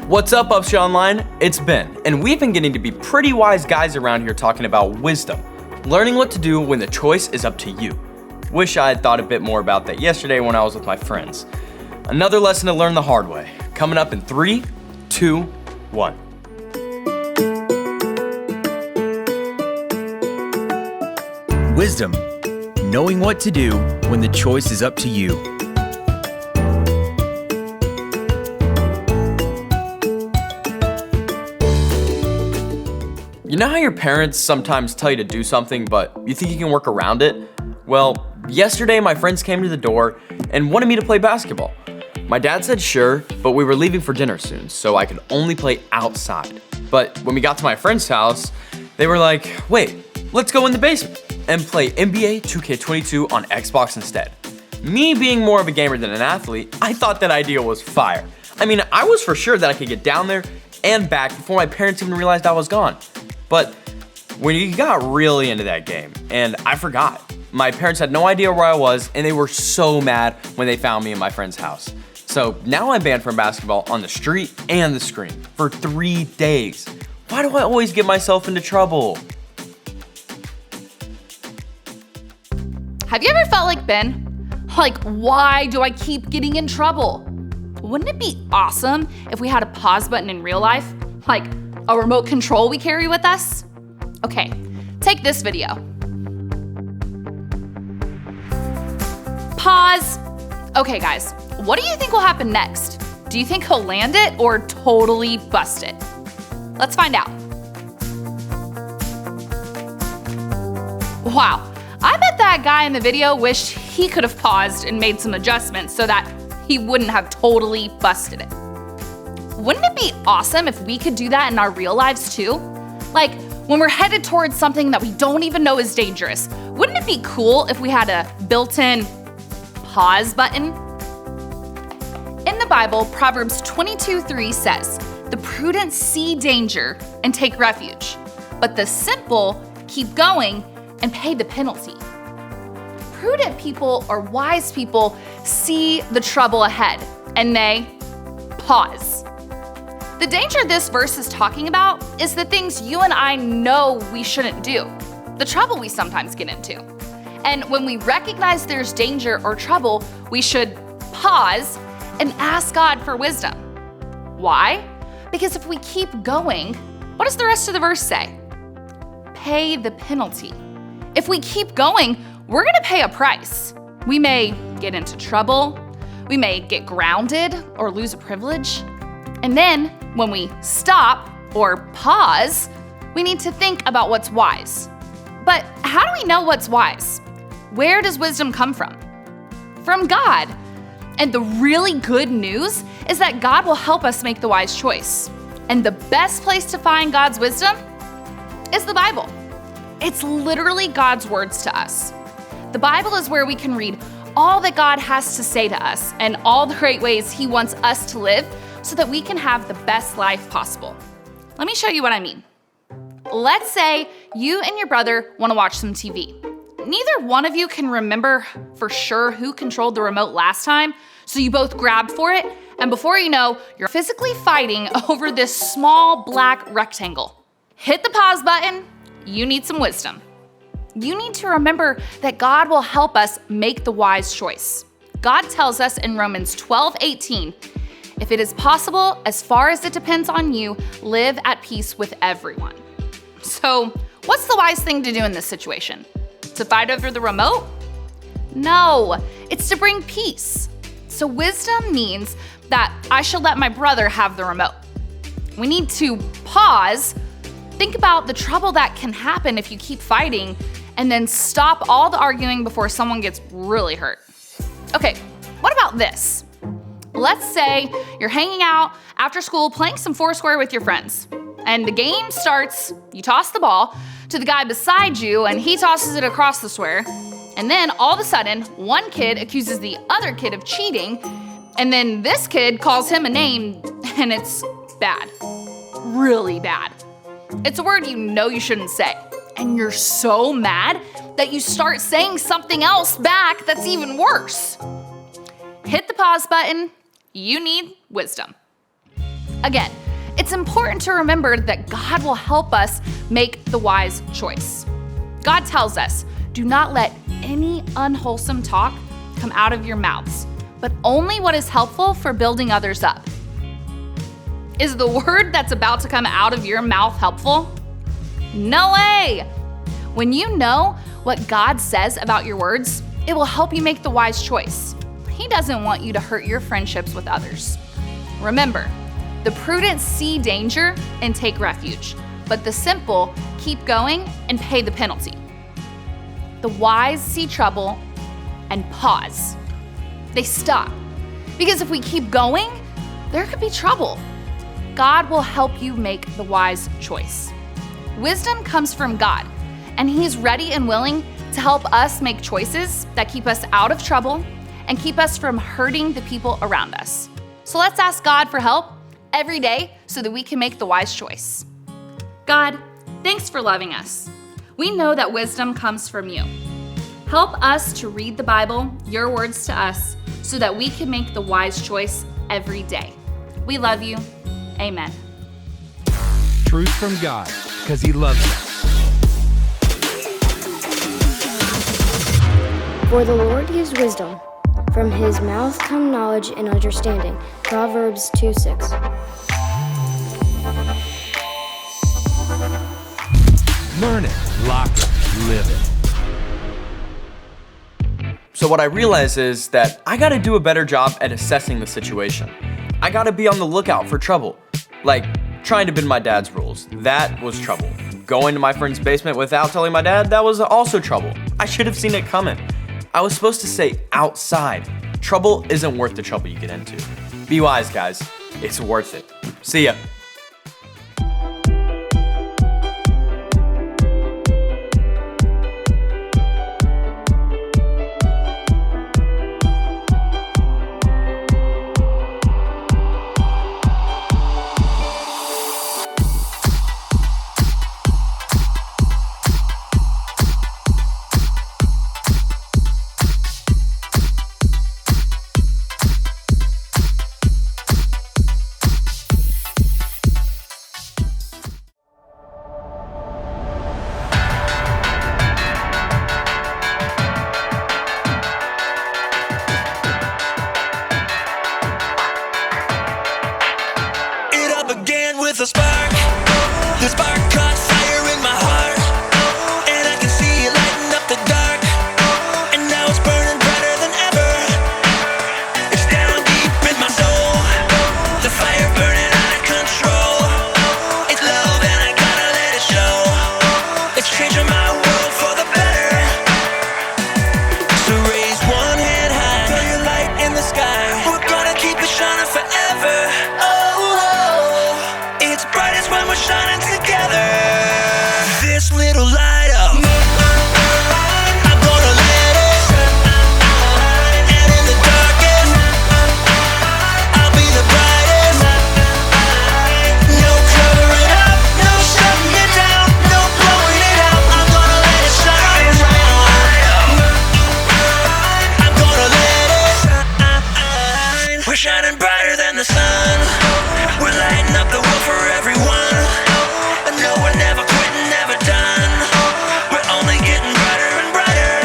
What's up, UpStreet Online? It's Ben, and we've been getting to be pretty wise guys around here talking about wisdom, learning what to do when the choice is up to you. Wish I had thought a bit more about that yesterday when I was with my friends. Another lesson to learn the hard way, coming up in 3, 2, 1. Wisdom, knowing what to do when the choice is up to you. You know how your parents sometimes tell you to do something, but you think you can work around it? Well, yesterday my friends came to the door and wanted me to play basketball. My dad said sure, but we were leaving for dinner soon, so I could only play outside. But when we got to my friend's house, they were like, wait, let's go in the basement and play NBA 2K22 on Xbox instead. Me being more of a gamer than an athlete, I thought that idea was fire. I mean, I was for sure that I could get down there and back before my parents even realized I was gone. But when you got really into that game, and I forgot, my parents had no idea where I was, and they were so mad when they found me in my friend's house. So now I'm banned from basketball on the street and the screen for 3 days. Why do I always get myself into trouble? Have you ever felt like Ben? Like, why do I keep getting in trouble? Wouldn't it be awesome if we had a pause button in real life? Like a remote control we carry with us? Okay, take this video. Pause. Okay guys, what do you think will happen next? Do you think he'll land it or totally bust it? Let's find out. Wow, I bet that guy in the video wished he could have paused and made some adjustments so that he wouldn't have totally busted it. Wouldn't it be awesome if we could do that in our real lives too? Like when we're headed towards something that we don't even know is dangerous, wouldn't it be cool if we had a built-in pause button? In the Bible, Proverbs 22:3 says, "The prudent see danger and take refuge, but the simple keep going and pay the penalty." Prudent people or wise people see the trouble ahead and they pause. The danger this verse is talking about is the things you and I know we shouldn't do, the trouble we sometimes get into. And when we recognize there's danger or trouble, we should pause and ask God for wisdom. Why? Because if we keep going, what does the rest of the verse say? Pay the penalty. If we keep going, we're gonna pay a price. We may get into trouble, we may get grounded or lose a privilege. And then when we stop or pause, we need to think about what's wise. But how do we know what's wise? Where does wisdom come from? From God. And the really good news is that God will help us make the wise choice. And the best place to find God's wisdom is the Bible. It's literally God's words to us. The Bible is where we can read all that God has to say to us and all the great ways He wants us to live so that we can have the best life possible. Let me show you what I mean. Let's say you and your brother want to watch some TV. Neither one of you can remember for sure who controlled the remote last time, so you both grab for it, and before you know, you're physically fighting over this small black rectangle. Hit the pause button. You need some wisdom. You need to remember that God will help us make the wise choice. God tells us in Romans 12:18, "If it is possible, as far as it depends on you, live at peace with everyone." So, what's the wise thing to do in this situation? To fight over the remote? No, it's to bring peace. So wisdom means that I should let my brother have the remote. We need to pause, think about the trouble that can happen if you keep fighting, and then stop all the arguing before someone gets really hurt. Okay, what about this? Let's say you're hanging out after school playing some Foursquare with your friends, and the game starts, you toss the ball to the guy beside you and he tosses it across the square, and then all of a sudden, one kid accuses the other kid of cheating, and then this kid calls him a name, and it's bad, really bad. It's a word you know you shouldn't say, and you're so mad that you start saying something else back that's even worse. Hit the pause button. You need wisdom. Again, it's important to remember that God will help us make the wise choice. God tells us, do not let any unwholesome talk come out of your mouths, but only what is helpful for building others up. Is the word that's about to come out of your mouth helpful? No way! When you know what God says about your words, it will help you make the wise choice. He doesn't want you to hurt your friendships with others. Remember, the prudent see danger and take refuge, but the simple keep going and pay the penalty. The wise see trouble and pause. They stop. Because if we keep going, there could be trouble. God will help you make the wise choice. Wisdom comes from God, and He's ready and willing to help us make choices that keep us out of trouble and keep us from hurting the people around us. So let's ask God for help every day so that we can make the wise choice. God, thanks for loving us. We know that wisdom comes from you. Help us to read the Bible, your words to us, so that we can make the wise choice every day. We love you. Amen. Truth from God, because He loves us. For the Lord gives wisdom. From His mouth come knowledge and understanding. Proverbs 2:6. Learn it, lock it, live it. So what I realize is that I gotta do a better job at assessing the situation. I gotta be on the lookout for trouble. Like trying to bend my dad's rules, that was trouble. Going to my friend's basement without telling my dad, that was also trouble. I should have seen it coming. I was supposed to say outside. Trouble isn't worth the trouble you get into. Be wise, guys. It's worth it. See ya. With a spark, the spark caught fire in my heart, and I can see it lighting up the dark, and now it's burning brighter than ever. It's down deep in my soul, the fire burning out of control. It's love and I gotta let it show. It's changing my world for the better. So raise one hand high, throw your light in the sky. We're gonna keep it shining forever. When we're shining together, this little light up, I'm gonna let it shine. And in the darkest, I'll be the brightest. No covering up, no shutting it down, no blowing it out. I'm gonna let it shine. I'm gonna let it shine. We're shining brighter than the sun. We're lighting up the world for everyone. No, we're never quitting, never done. We're only getting brighter and brighter.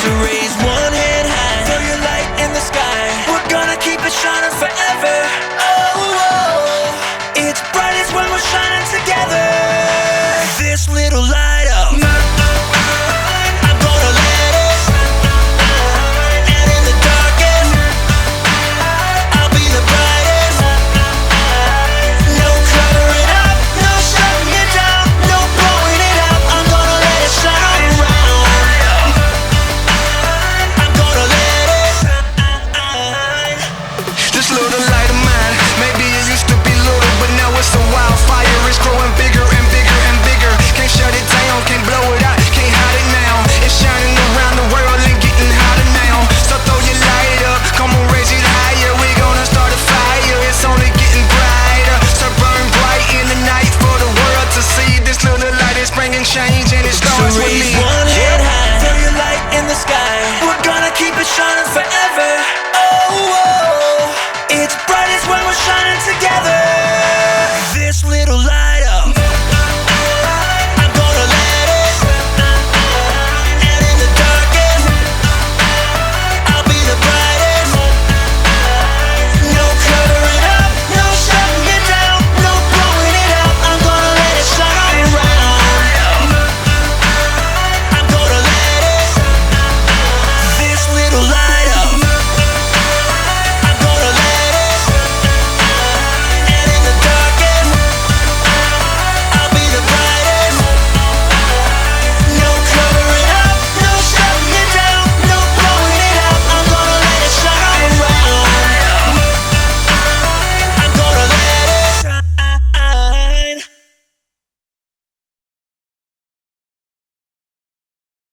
So raise one hand high, throw your light in the sky. We're gonna keep it shining forever. Oh, it's brightest when we're shining together. This little light up, I'm gonna let it shine. And in the darkest, I'll be the brightest. No covering up, no shutting it down, no blowing it out. I'm gonna let it shine. I'm gonna let it shine. This little light of mine, maybe it used to be little, but now it's a wildfire. It's growing bigger and bigger and bigger. Can't shut it down, can't blow it out, can't hide it now. It's shining around the world and getting hotter now. So throw your light up, come on, raise it higher. We're gonna start a fire, it's only getting brighter. So burn bright in the night for the world to see. This little light is bringing change and it starts with me.